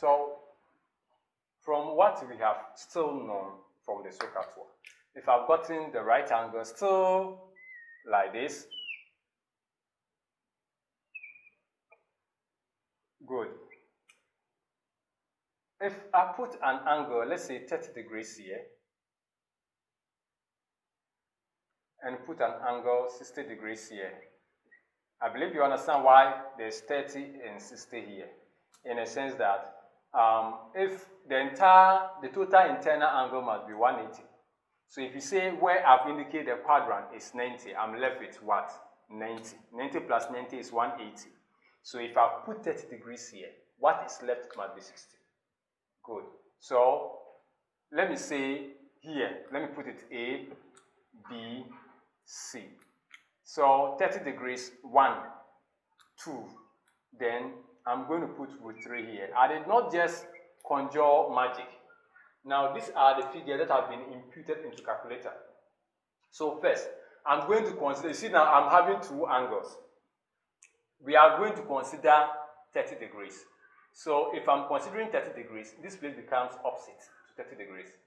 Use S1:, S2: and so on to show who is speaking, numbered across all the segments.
S1: So from what we have still known from the SOHCAHTOA, if I've gotten the right angle still like this, good. If I put an angle, let's say 30 degrees here, and put an angle 60 degrees here, I believe you understand why there's 30 and 60 here, in a sense that if the total internal angle must be 180. So if you say where I've indicated the quadrant is 90, I'm left with what? 90. 90 plus 90 is 180. So if I put 30 degrees here, what is left must be 60. Good. So let me say here, let me put it A, B, C. So 30 degrees, 1, 2, then I'm going to put root 3 here. I did not just conjure magic. Now these are the figures that have been imputed into calculator. So first, I'm going to consider, you see now I'm having two angles. We are going to consider 30 degrees. So if I'm considering 30 degrees, this place becomes opposite to 30 degrees.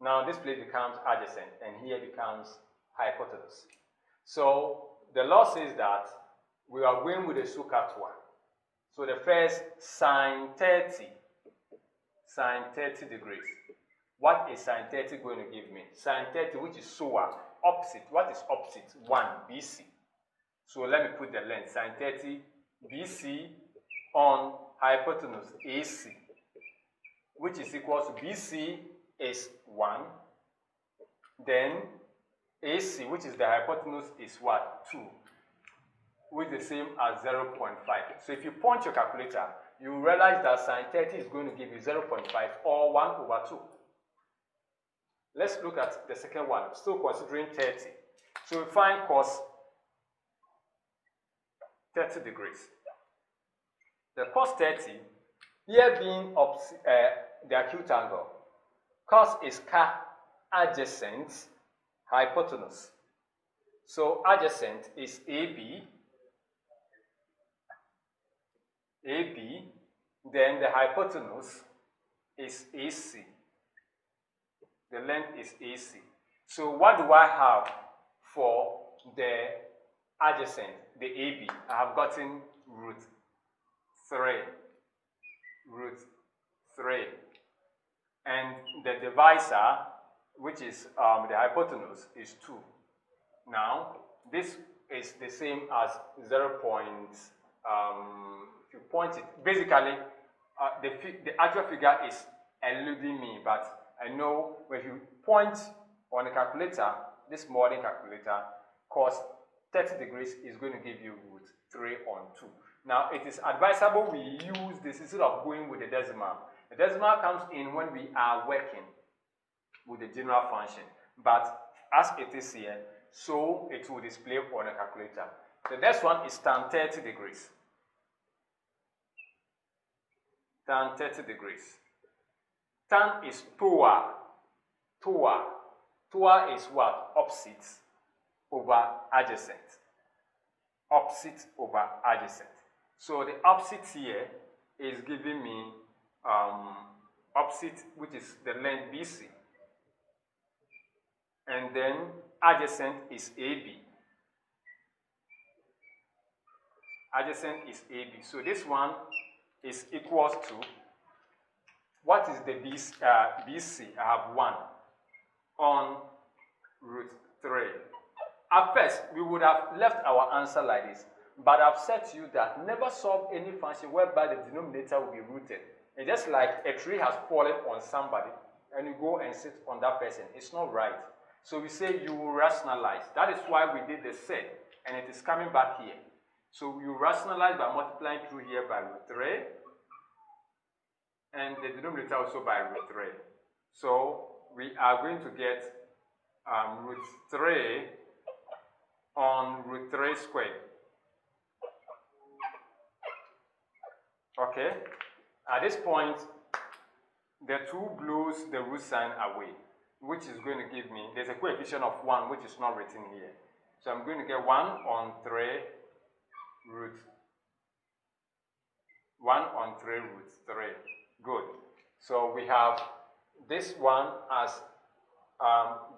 S1: Now this place becomes adjacent, and here becomes hypotenuse. So the law says that we are going with the SOHCAHTOA. So the first sine 30 degrees. What is sine 30 going to give me? Sine 30, which is SOHCAHTOA, opposite. What is opposite? 1, BC. So let me put the length, sine 30 BC on hypotenuse AC, which is equal to BC is 1, then AC, which is the hypotenuse, is what? 2, which is the same as 0.5. So if you punch your calculator, you realize that sine 30 is going to give you 0.5 or 1 over 2. Let's look at the second one, still considering 30. So we find cos 30 degrees. The cos 30, here being the acute angle, cos is adjacent hypotenuse. So adjacent is AB, then the hypotenuse is AC. The length is AC. So what do I have for the adjacent, the AB? I have gotten root 3. And the divisor, which is the hypotenuse, is 2. Now, this is the same as 0. If you point it, basically, the actual figure is eluding me, but I know when you point on a calculator, this modern calculator, cos 30 degrees is going to give you root 3 on 2. Now, it is advisable we use this instead of going with the decimal. The decimal comes in when we are working with the general function. But as it is here, so it will display on a calculator. The next one is tan 30 degrees. Tan 30 degrees. Tan is TOA. TOA is what? Opposite over adjacent. Opposite over adjacent. So the opposite here is giving me opposite, which is the length BC. And then adjacent is AB. Adjacent is AB. So this one is equals to, what is the BC? I have 1 on root 3. At first, we would have left our answer like this, but I've said to you that never solve any function whereby the denominator will be rooted. It's just like a tree has fallen on somebody, and you go and sit on that person. It's not right. So we say you will rationalize. That is why we did the set, and it is coming back here. So you rationalize by multiplying through here by root 3, and the denominator also by root 3. So we are going to get root 3 on root 3 squared. Okay? At this point, the 2 blows the root sign away, which is going to give me, there's a coefficient of 1 which is not written here. So I'm going to get 1 on 3 root 1 on 3 root 3. Good. So we have this one as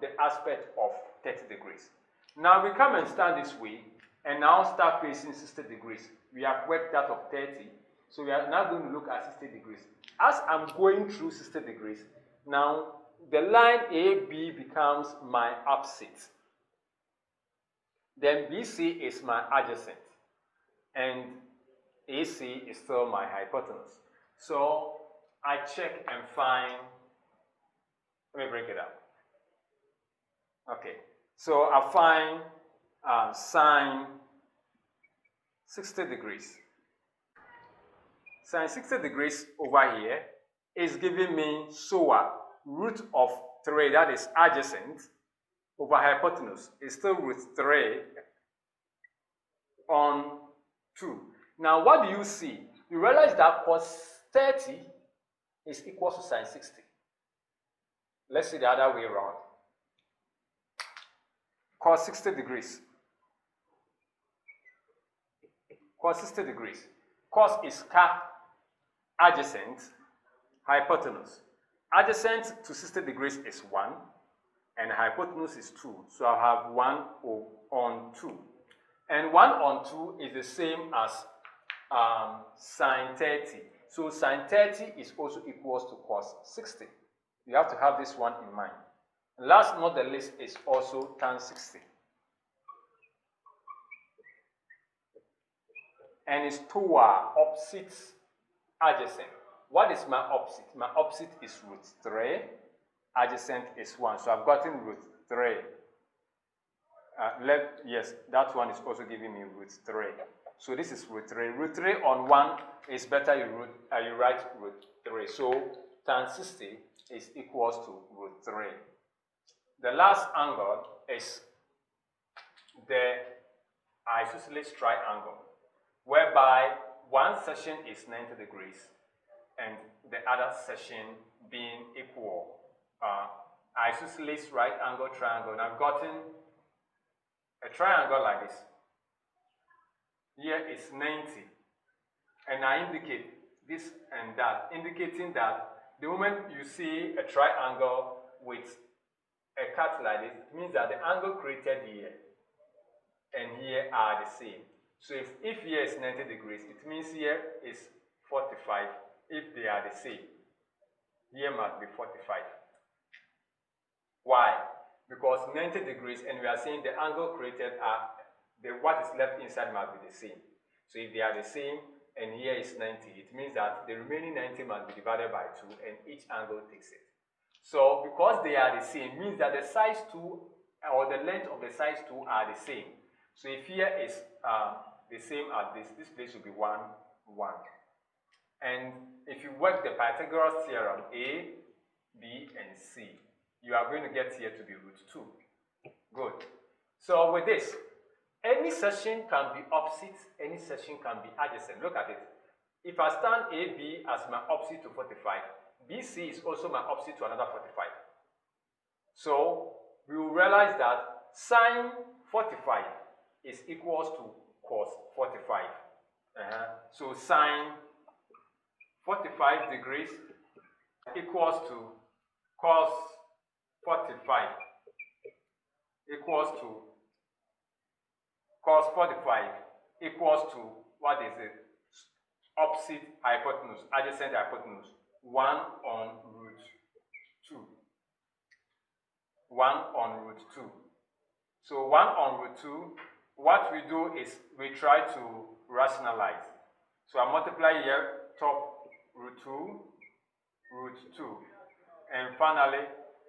S1: the aspect of 30 degrees. Now we come and stand this way and now start facing 60 degrees. We have worked out of 30. So we are now going to look at 60 degrees. As I'm going through 60 degrees, now the line AB becomes my opposite. Then BC is my adjacent. And AC is still my hypotenuse. So I check and find, let me break it up. Okay, so I find sine 60 degrees. Sine 60 degrees over here is giving me SOA, root of 3, that is adjacent, over hypotenuse is still root 3 on 2. Now what do you see? You realize that cos 30 is equal to sine 60. Let's see the other way around. Cos 60 degrees. Cos 60 degrees. Cos is ka, adjacent, hypotenuse. Adjacent to 60 degrees is 1, and hypotenuse is 2. So I have 1 on 2. And 1 on 2 is the same as sine 30. So sine 30 is also equals to cos 60. You have to have this one in mind. Last but not the least is also tan 60. And it's TOA, opposite, adjacent. What is my opposite? My opposite is root 3. Adjacent is 1. So I've gotten root 3. Yes, that one is also giving me root 3. So this is root 3. Root 3 on 1 is better you write root 3. So tan 60 is equals to root 3. The last angle is the isosceles triangle, whereby one section is 90 degrees and the other section being equal. Isosceles right angle triangle. And I've gotten a triangle like this. Here is 90. And I indicate this and that, indicating that the moment you see a triangle with a cut like this, it means that the angle created here and here are the same. So if here is 90 degrees, it means here is 45 if they are the same. Here must be 45. Why? Because 90 degrees, and we are saying the angle created are, what is left inside must be the same. So if they are the same, and here is 90, it means that the remaining 90 must be divided by 2, and each angle takes it. So because they are the same, means that the size 2, or the length of the size 2 are the same. So if here is the same as this place will be 1, 1. And if you work the Pythagoras theorem, A, B, and C, you are going to get here to be root 2. Good. So with this, any section can be opposite, any section can be adjacent. Look at it. If I stand AB as my opposite to 45, BC is also my opposite to another 45. So we will realize that sine 45 is equals to cos 45. So sine 45 degrees equals to cos 45 equals to cos 45 equals to, what is it? Opposite hypotenuse, adjacent hypotenuse, 1 on root 2. 1 on root 2. So 1 on root 2, what we do is we try to rationalize. So I multiply here, top root 2, root 2. And finally,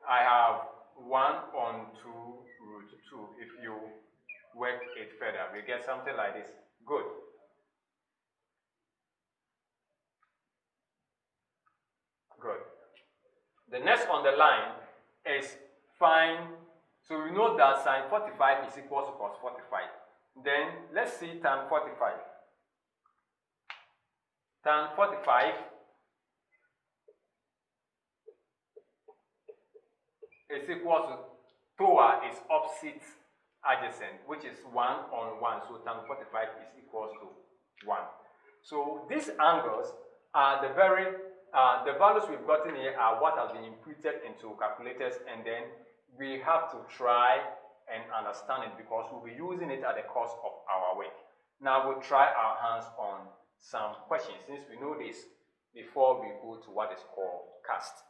S1: I have 1 on 2 root 2. If you work it further, we get something like this. Good. Good. The next on the line is find, so we know that sine 45 is equal to cos 45. Then let's see tan 45. Tan 45 is equal to TOA is opposite adjacent, which is 1 on 1. So tan 45 is equals to 1. So these angles are the values we've gotten here are what has been imputed into calculators, and then we have to try and understand it because we'll be using it at the cost of our work. Now we'll try our hands on some questions since we know this before we go to what is called cast.